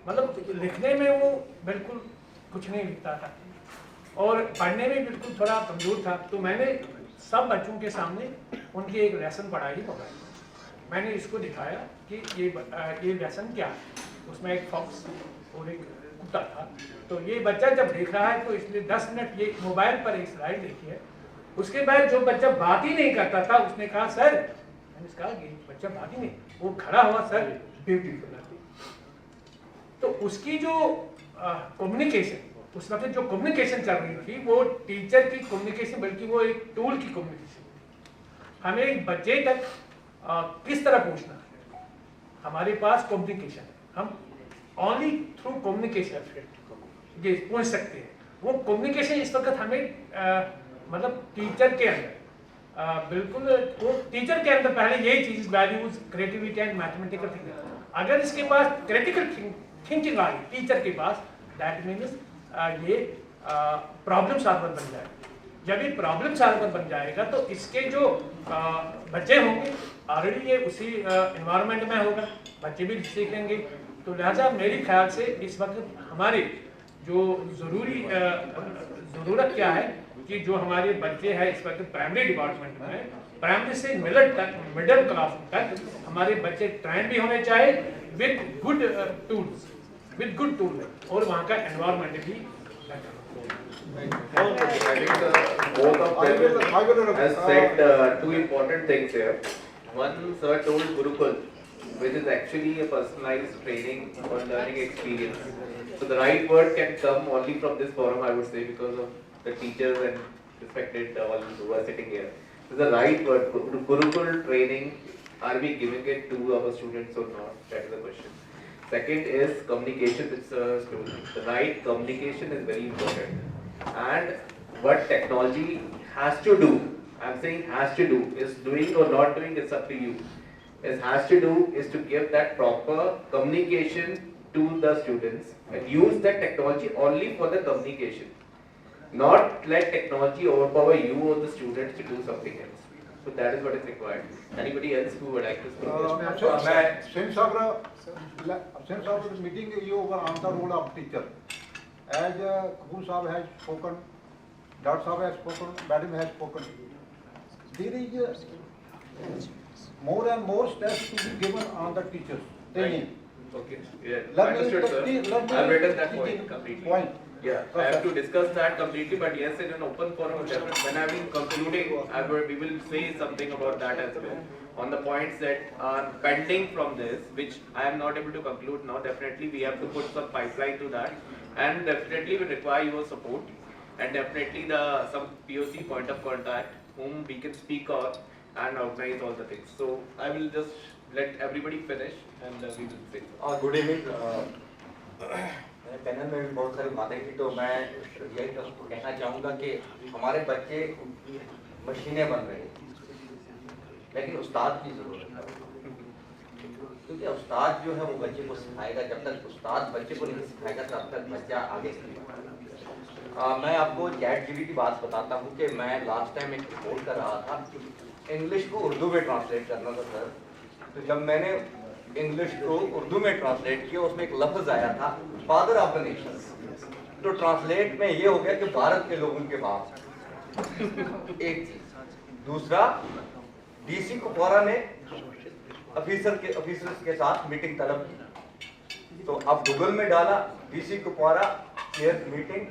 मतलब लिखने में वो बिल्कुल कुछ नहीं लिखता था और पढ़ने में बिल्कुल थोड़ा कमजोर था। तो मैंने सब बच्चों के सामने उनकी एक लेसन पढ़ाई मोबाइल में। मैंने इसको दिखाया कि ये लेसन क्या है। उसमें एक फॉक्स और एक कुत्ता था। तो ये बच्चा जब देख रहा है तो इसलिए 10 मिनट ये मोबाइल पर एक स्लाइड देखी है। उसके बाद जो बच्चा बात ही नहीं करता था, उसने कहा सर, मैंने कहा कि बच्चा बात ही नहीं, वो खड़ा हुआ, सर ब्यूटीफुल। तो उसकी जो कम्युनिकेशन, उस वक्त जो कम्युनिकेशन चल रही थी, वो टीचर की कम्युनिकेशन, बल्कि वो एक टूल की कम्युनिकेशन। हमें एक बच्चे तक किस तरह पहुंचना है, हमारे पास कम्युनिकेशन है, हम ओनली थ्रू कम्युनिकेशन ये पहुंच सकते हैं। वो कम्युनिकेशन इस वक्त हमें मतलब टीचर के अंदर बिल्कुल, वो टीचर के अंदर पहले यही चीज, values, creativity and mathematical thinking. अगर इसके पास क्रिटिकल थिंकिंग आ गई टीचर के पास, दैट मीन्स ये प्रॉब्लम सॉल्वर बन जाएगा। जब ये प्रॉब्लम सॉल्वर बन जाएगा तो इसके जो बच्चे होंगे, ऑलरेडी ये उसी एनवायरनमेंट में होगा, बच्चे भी सीखेंगे। तो लिहाजा मेरे ख्याल से इस वक्त हमारे जो ज़रूरत क्या है कि जो हमारे बच्चे हैं इस वक्त प्राइमरी डिपार्टमेंट में, प्राइमरी से मिडिल क्लास तक हमारे बच्चे ट्रेन भी होने चाहिए विद गुड टूल्स, और वहाँ का एनवायरनमेंट भी Both of them has said two important things here. One, sir told Gurukul, which is actually a personalized training or learning experience. So the right word can come only from this forum, I would say, because of the teachers and respected all who are sitting here. So the right word, Gurukul training, are we giving it to our students or not? That is the question. Second is communication with students. The right communication is very important. And what technology has to do, I'm saying has to do, is doing or not doing, it's up to you. Is has to do is to give that proper communication to the students and use that technology only for the communication. Not let technology overpower you or the students to do something else. So that is what is required. Anybody else who would like to speak? Since our meeting you were on the role of teacher, as Kapoor Sahab has spoken, Dr. Sahab has spoken, Madam has spoken, there is more and more stress to be given on the teachers training. Okay, yeah, understood, sir. I've written that point completely. Yeah, I have to discuss that completely, but yes, in an open forum, definitely. When I've been concluding, we will say something about that as well. On the points that are pending from this, which I am not able to conclude now, definitely we have to put some pipeline to that, and definitely we require your support, and definitely some POC point of contact whom we can speak on and organize all the things. So I will just let everybody finish, and we will say. Good evening. Panel में भी बहुत सारी बातें की, तो मैं यही कहना चाहूँगा कि हमारे बच्चे मशीनें बन रहे हैं, लेकिन उस्ताद की ज़रूरत है, क्योंकि उस्ताद जो है वो बच्चे को सिखाएगा। जब तक उस्ताद बच्चे को नहीं सिखाएगा तब तक बच्चा आगे नहीं बढ़ेगा। मैं आपको ChatGPT की बात बताता हूँ कि मैं लास्ट टाइम एक रिपोर्ट कर रहा था, इंग्लिश को उर्दू में ट्रांसलेट करना था सर। तो जब मैंने इंग्लिश को उर्दू में ट्रांसलेट किया, उसमें एक लफ्ज़ आया था फादर ऑफ द नेशंस। तो ट्रांसलेट में ये हो गया कि भारत के लोगों के बाप। एक चीज। दूसरा, DC कुपवारा ने ऑफिसर्स के साथ मीटिंग तलब की। तो अब गूगल में डाला डीसी कुपवारा चेयर मीटिंग,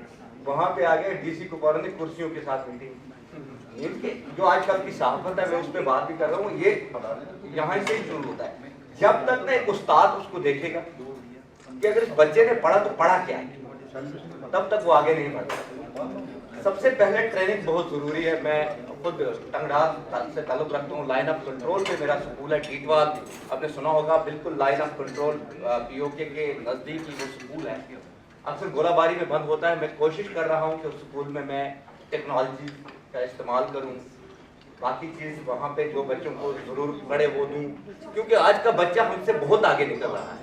वहां पे आ गया डीसी कुपवारा ने कुर्सियों के साथ मीटिंग। इनके जो आजकल की सहाफत है, मैं उस पर बात भी कर रहा हूँ, ये यहाँ से ही शुरू होता है। जब तक ना एक उस्ताद उसको देखेगा कि अगर इस बच्चे ने पढ़ा तो पढ़ा क्या है, तब तक वो आगे नहीं बढ़ता। सबसे पहले ट्रेनिंग बहुत जरूरी है। मैं खुद टंगड़ाल से ताल्लुक रखता हूँ, लाइन ऑफ कंट्रोल पे मेरा स्कूल है टीटवाल, आपने सुना होगा, बिल्कुल लाइन ऑफ कंट्रोल पीओके के नज़दीक ही वो स्कूल है। अक्सर गोलाबारी में बंद होता है। मैं कोशिश कर रहा हूँ कि उस स्कूल में मैं टेक्नोलॉजी का इस्तेमाल करूँ, बाकी चीज़ वहाँ पे जो बच्चों को ज़रूरत पड़े वो दूँ, क्योंकि आज का बच्चा हमसे बहुत आगे निकल रहा है।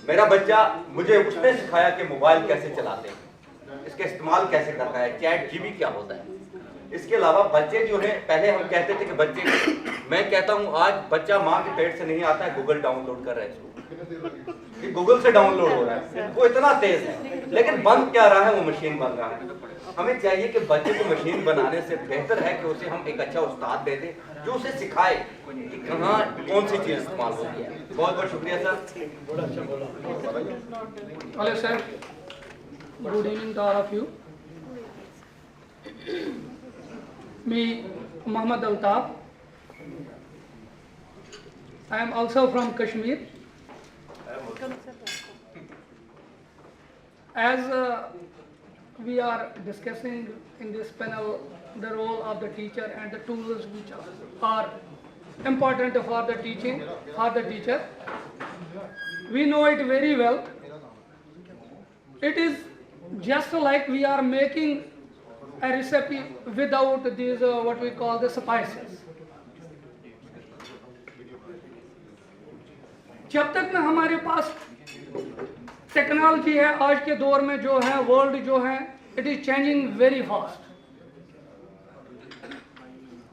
मेरा बच्चा, मुझे उसने सिखाया कि मोबाइल कैसे चलाते हैं, इसका इस्तेमाल कैसे करना है, चैट जीबी क्या होता है। इसके अलावा बच्चे जो है, पहले हम कहते थे कि बच्चे, मैं कहता हूँ आज बच्चा माँ के पेट से नहीं आता है, गूगल डाउनलोड कर रहा है, कि गूगल से डाउनलोड हो रहा है, वो इतना तेज है। लेकिन बन क्या रहा है, वो मशीन बन रहा है। हमें चाहिए कि बच्चे को मशीन बनाने से बेहतर है कि उसे हम एक अच्छा उस्ताद दे दें जो उसे सिखाए कि कहाँ कौन सी चीज इस्तेमाल होती है। बहुत बहुत शुक्रिया sir. Hello sir, good evening to all of you. Me, Mohammad Altaf. I am also from Kashmir. As we are discussing in this panel the role of the teacher and the tools which are important for the teacher, we know it very well. It is just like we are making a recipe without these what we call the spices. जब तक ना हमारे पास technology है, आज के दौर में जो है वर्ल्ड जो है it is changing very fast.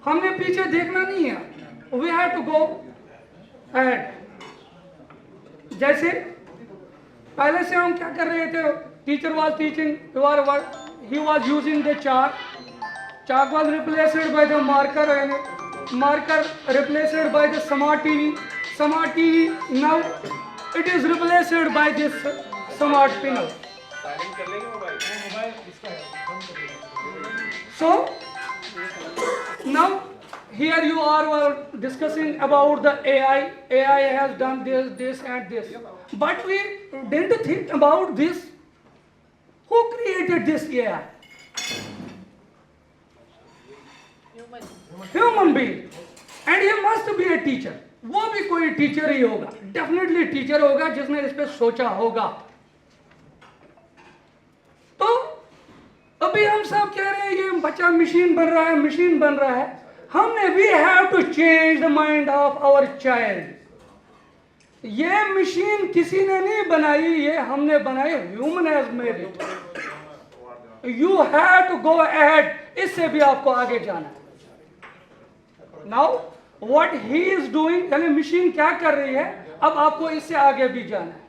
हमने पीछे देखना नहीं है, we have to go ahead. जैसे पहले से हम क्या कर रहे थे, teacher was teaching, he was using the chalk was replaced by the marker and marker replaced by the smart TV now it is replaced by this smart panel. So now here you are discussing about the AI has done this and this, but we didn't think about this. Who created this AI? Human being. And he must be a teacher. वो भी कोई teacher ही होगा, definitely teacher होगा जिसने इस पे सोचा होगा। तो अभी हम सब कह रहे हैं ये बच्चा मशीन बन रहा है, हमने we have to change the mind of our child. ये मशीन किसी ने नहीं बनाई, ये हमने बनाई, human has made it. You have to go ahead, इससे भी आपको आगे जाना है। Now what he is doing, यानी मशीन क्या कर रही है, अब आपको इससे आगे भी जाना है।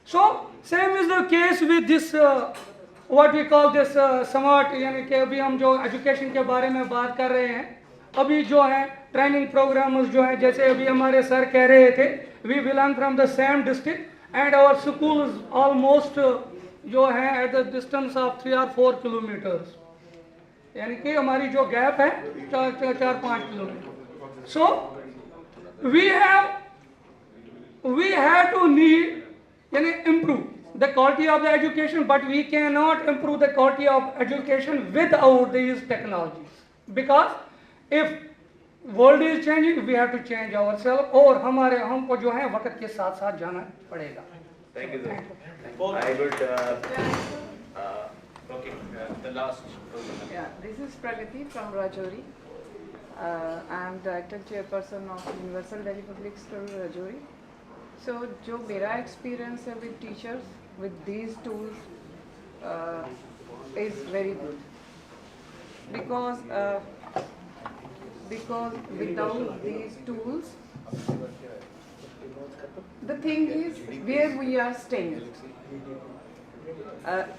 So same is the case with this what we call this smart, यानी कि अभी हम जो एजुकेशन के बारे में बात कर रहे हैं, अभी जो है ट्रेनिंग प्रोग्राम्स जो है, जैसे अभी हमारे सर कह रहे थे, we belong from the same district and our school almost जो है at the distance of 3 or 4 kilometres, यानी कि हमारी जो गैप है 4-5 kilometre. So we have to need यानी improve the quality of the education, but we cannot improve the quality of education without these technologies, because if world is changing we have to change ourselves, और हमको जो है वक्त के साथ साथ जाना पड़ेगा। Thank you sir. I would okay, the last. Yeah, this is Pragati from Rajouri. I am director chairperson of Universal Delhi Public School Rajouri. So जो मेरा experience है with teachers with these tools is very good, because without these tools the thing is where we are staying.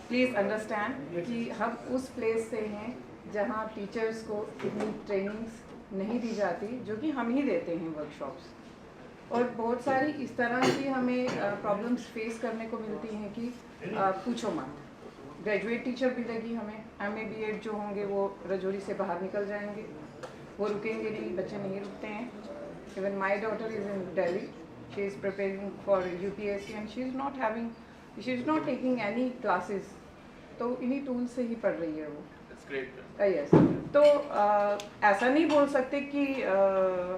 Please understand कि हम उस place से हैं जहाँ teachers को इतनी trainings नहीं दी जाती, जो कि हम ही देते हैं वर्कशॉप्स। और बहुत सारी इस तरह की हमें प्रॉब्लम्स फेस करने को मिलती हैं कि पूछो मत। ग्रेजुएट टीचर भी लगी हमें, MA BEd जो होंगे वो रजौरी से बाहर निकल जाएंगे, वो रुकेंगे नहीं, बच्चे नहीं रुकते हैं। Even my daughter is in Delhi, she is preparing for UPSC and she is not taking any classes, तो इन्हीं टूल से ही पढ़ रही है वो। यस, तो ऐसा नहीं बोल सकते कि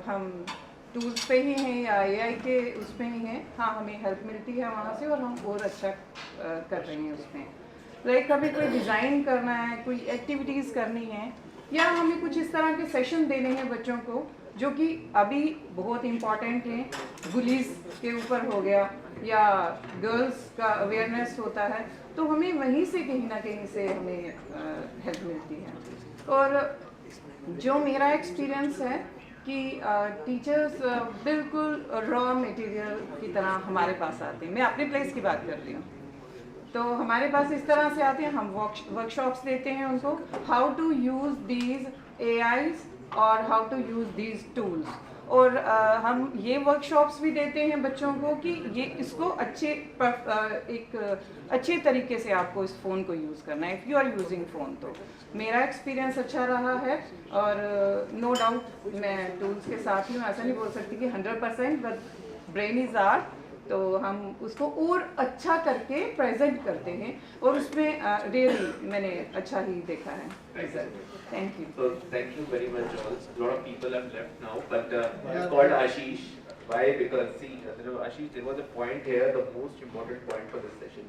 हम टूल्स पे ही हैं या AI के उसमें ही हैं। हाँ, हमें हेल्प मिलती है वहाँ से और हम और अच्छा कर रहे हैं उसमें। लाइक कभी कोई डिज़ाइन करना है, कोई एक्टिविटीज़ करनी है, या हमें कुछ इस तरह के सेशन देने हैं बच्चों को जो कि अभी बहुत इम्पॉर्टेंट हैं। बुलीज के ऊपर हो गया या गर्ल्स का अवेयरनेस होता है, तो हमें वहीं से कहीं ना कहीं से हमें हेल्प मिलती है। और जो मेरा एक्सपीरियंस है कि टीचर्स बिल्कुल रॉ मटेरियल की तरह हमारे पास आते हैं। मैं अपने प्लेस की बात कर रही हूँ, तो हमारे पास इस तरह से आते हैं, हम वर्कशॉप्स देते हैं उनको, how to use these AIs और how to use these tools. और हम ये वर्कशॉप्स भी देते हैं बच्चों को कि ये इसको एक अच्छे तरीके से आपको इस फ़ोन को यूज़ करना है, if you are using phone. तो मेरा एक्सपीरियंस अच्छा रहा है और नो डाउट मैं टूल्स के साथ ही हूँ। ऐसा नहीं बोल सकती कि 100%, बट ब्रेन इज़ आर्ट, तो हम उसको और अच्छा करके प्रेजेंट करते हैं और उसमें रियली मैंने अच्छा ही देखा है result. Thank you. So thank you very much all. A lot of people have left now, but it's called Ashish. Why? Because see, Ashish, there was a point here, the most important point for this session,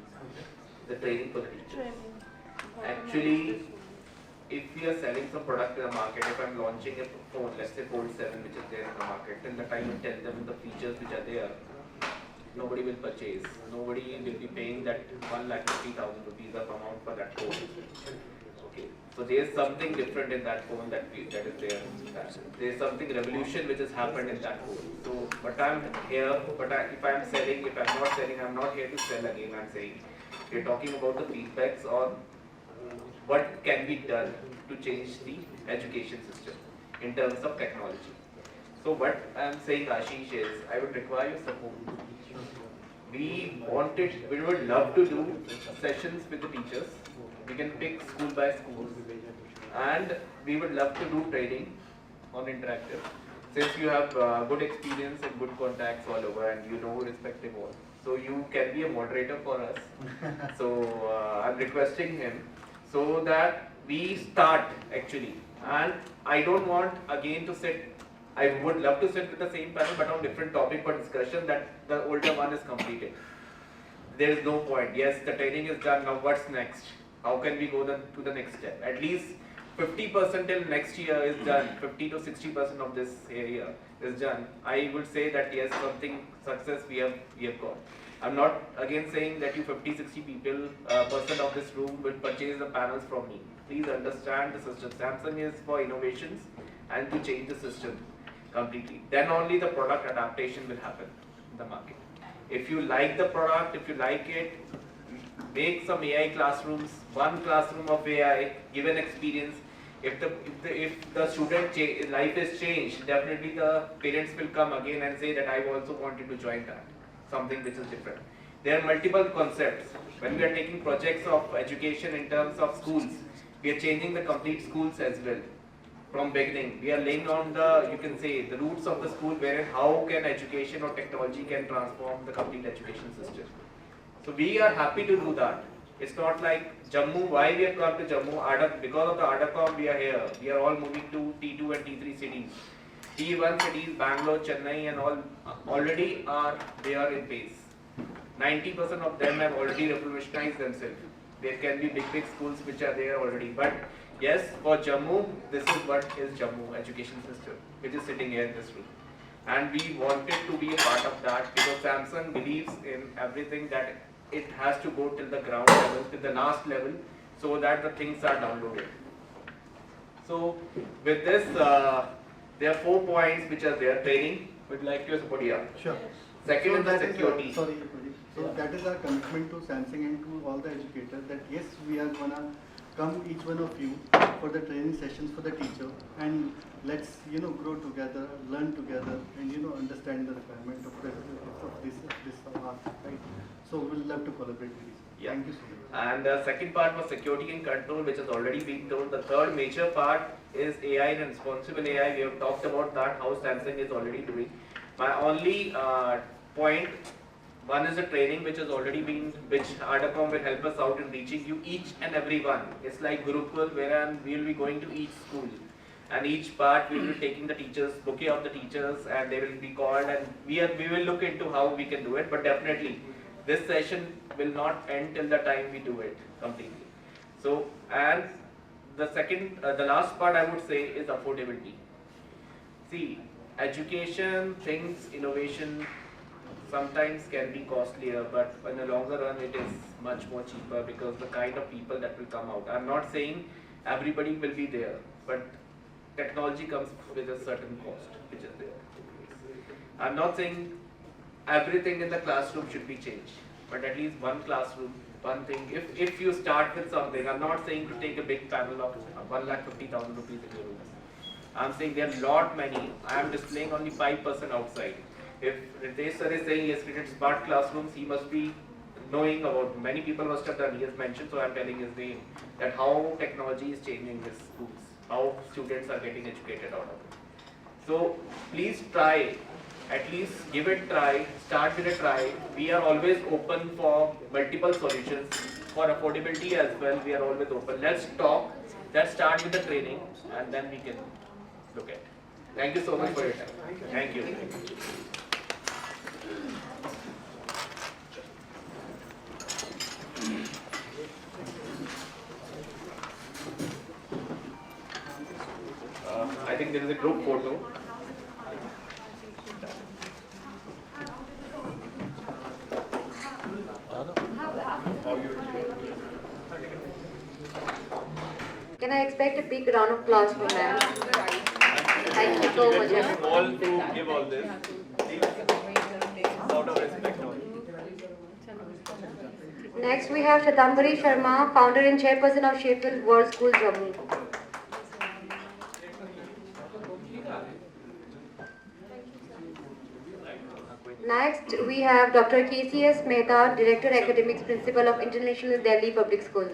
the training for the teachers. Actually, if we are selling some product in the market, if I'm launching a phone, let's say Fold 7, which is there in the market, till the time you tell them the features which are there, nobody will purchase. Nobody will be paying that 1,50,000 rupees of amount for that phone. Okay, so there is something different in that phone that is there. There is something revolution which has happened in that phone. So, but I'm here. If I'm selling, if I'm not selling, I'm not here to sell again. I'm saying we're talking about the feedbacks on what can be done to change the education system in terms of technology. So what I'm saying, Ashish, is I would require your support. We would love to do sessions with the teachers. We can pick school by school, and we would love to do training on interactive. Since you have good experience and good contacts all over, and you know respective all, so you can be a moderator for us. So I'm requesting him so that we start actually, and I don't want again to sit. I would love to sit with the same panel but on different topic for discussion that the older one is completed. There is no point. Yes, the training is done, now what's next? How can we go to the next step? At least 50% till next year is done, 50 to 60% of this area is done. I would say that yes, something success we have got. I'm not again saying that you 50-60 people, percent of this room will purchase the panels from me. Please understand the system. Samsung is for innovations and to change the system completely. Then only the product adaptation will happen in the market. If you like the product, if you like it, make some AI classrooms, one classroom of AI, give an experience. If the student life is changed, definitely the parents will come again and say that I also wanted to join that, something which is different. There are multiple concepts. When we are taking projects of education in terms of schools, we are changing the complete schools as well. From beginning, we are laying down the, you can say, the roots of the school, wherein how can education or technology can transform the complete education system. So we are happy to do that. It's not like Jammu. Why we have come to Jammu? Because of the ADACOM, we are here. We are all moving to T2 and T3 cities. T1 cities, Bangalore, Chennai, and all already are there in pace. 90% of them have already revolutionized themselves. There can be big schools which are there already. But yes, for Jammu, this is what is Jammu education system, which is sitting here in this room. And we wanted to be a part of that because Samsung believes in everything that it has to go till the ground level, till the last level, so that the things are downloaded. So with this, there are 4 points which are there. Training, would like to support here. Sure. Second so is the security. So that is our commitment to Samsung and to all the educators that yes, we are gonna come each one of you for the training sessions for the teacher, and let's grow together, learn together, and understand the requirement of this art, right? So we'll love to collaborate with you. Yeah. Thank you so much. And the second part was security and control, which has already been told. The third major part is AI and responsible AI. We have talked about that, how Samsung is already doing. My only point, one is the training which has already been, which Adacom will help us out in reaching you, each and every one. It's like Gurukul, wherein we will be going to each school. And each part we will be taking the teachers, bouquet of the teachers, and they will be called, and we will look into how we can do it. But definitely, this session will not end till the time we do it completely. So, and the second, the last part I would say is affordability. See, education, things, innovation sometimes can be costlier, but in the longer run it is much more cheaper because the kind of people that will come out. I'm not saying everybody will be there, but technology comes with a certain cost which is there. I'm not saying everything in the classroom should be changed, but at least one classroom, one thing. If you start with something, I'm not saying to take a big panel of 1,50,000 rupees in your room. I'm saying there are lot many. I am displaying only 5% outside. If Ritesh sir is saying yes, created smart classrooms, he must be knowing about, many people must have done, he has mentioned, so I'm telling his name, that how technology is changing the schools, how students are getting educated out of it. So please try, at least give it a try, start with a try. We are always open for multiple solutions. For affordability as well, we are always open. Let's talk, let's start with the training, and then we can look at it. Thank you so much for your time. Thank you. I think there is a group photo. Can I expect a big round of applause for ma'am? Thank you so much. All to give all this. Out of respect. Next we have Shatambari Sharma, founder and chairperson of Sheffield World School, Jammu. Next we have Dr. KCS Mehta, Director Academics, Principal of International Delhi Public School.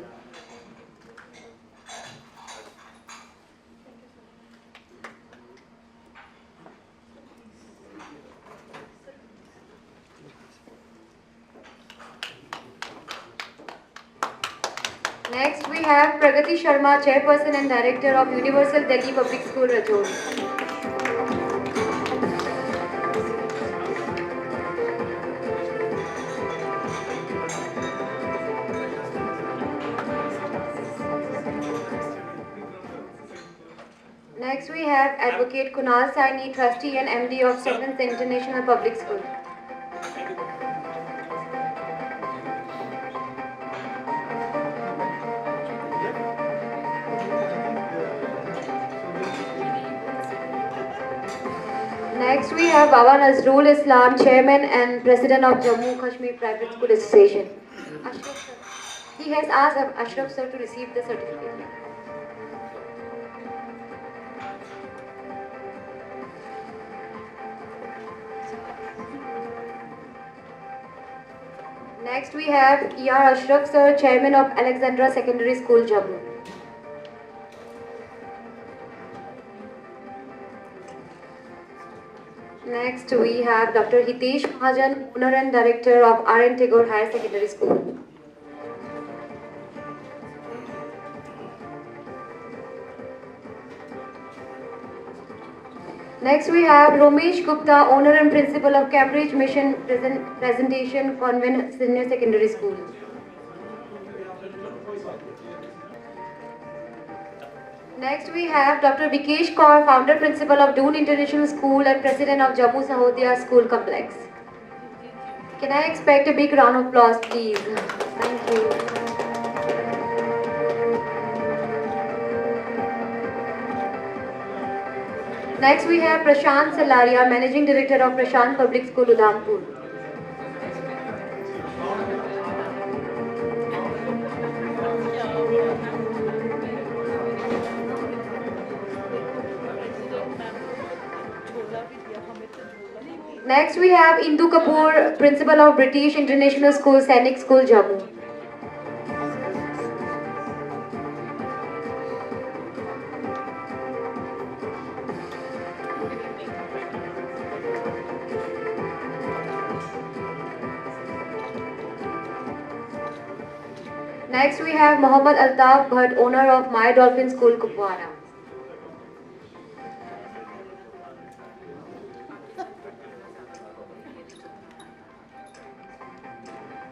Next we have Pragati Sharma, Chairperson and Director of Universal Delhi Public School, Rajouri. Next we have Advocate Kunal Saini, Trustee and MD of Seventh International Public School. Next we have Baba Nazrul Islam, Chairman and President of Jammu Kashmir Private School Association. Ashraf sir. He has asked Ashraf sir to receive the certificate. Next we have E.R. Ashraf sir, Chairman of Alexandra Secondary School, Jammu. Next we have Dr. Hitesh Mahajan, owner and director of R.N. Tagore Higher Secondary School. Next we have Romesh Gupta, owner and principal of Cambridge Mission Presentation Convent Senior Secondary School. Next we have Dr. Vikesh Kaur, founder principal of Doon International School and president of Jammu Sahodaya School Complex. Can I expect a big round of applause, please? Thank you. Next we have Prashant Salaria, Managing Director of Prashant Public School, Udhampur. Next we have Indu Kapoor, Principal of British International School, Sainik School, Jammu. Next we have Mohammad Altaf Bhatt, owner of My Dolphin School, Kupwara.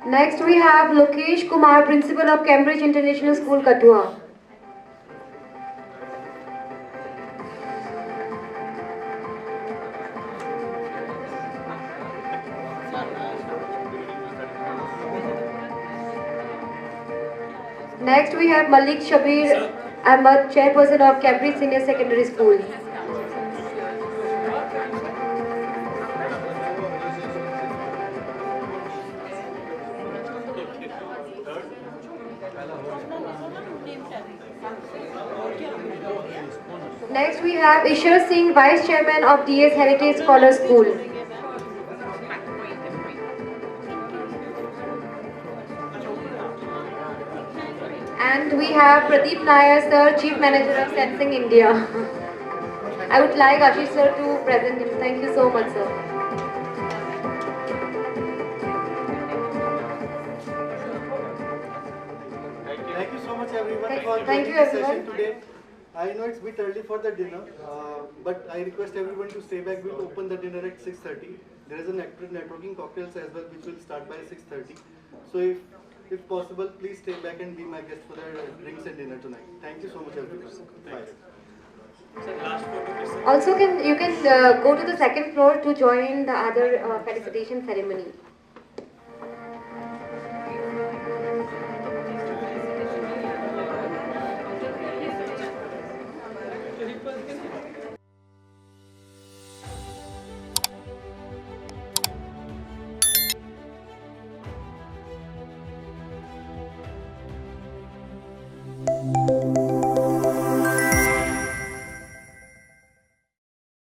Next we have Lokesh Kumar, Principal of Cambridge International School, Kathua. Next we have Malik Shabir Ahmad, Chairperson of Cambridge Senior Secondary School. Next we have Ishar Singh, Vice Chairman of DS Heritage Scholar School. And we have Pradeep Nair sir, Chief Manager of Sensing India. I would like Ashish sir to present him. Thank you so much, sir. Thank you so much everyone for Thank you, joining this everyone. session today. I know it's a bit early for the dinner, but I request everyone to stay back. We'll open the dinner at 6:30. There is a networking cocktails as well, which will start by 6:30. So if possible, please stay back and be my guest for the drinks and dinner tonight. Thank you so much everyone. Bye. Also, you can go to the second floor to join the other felicitation ceremony. Thank you.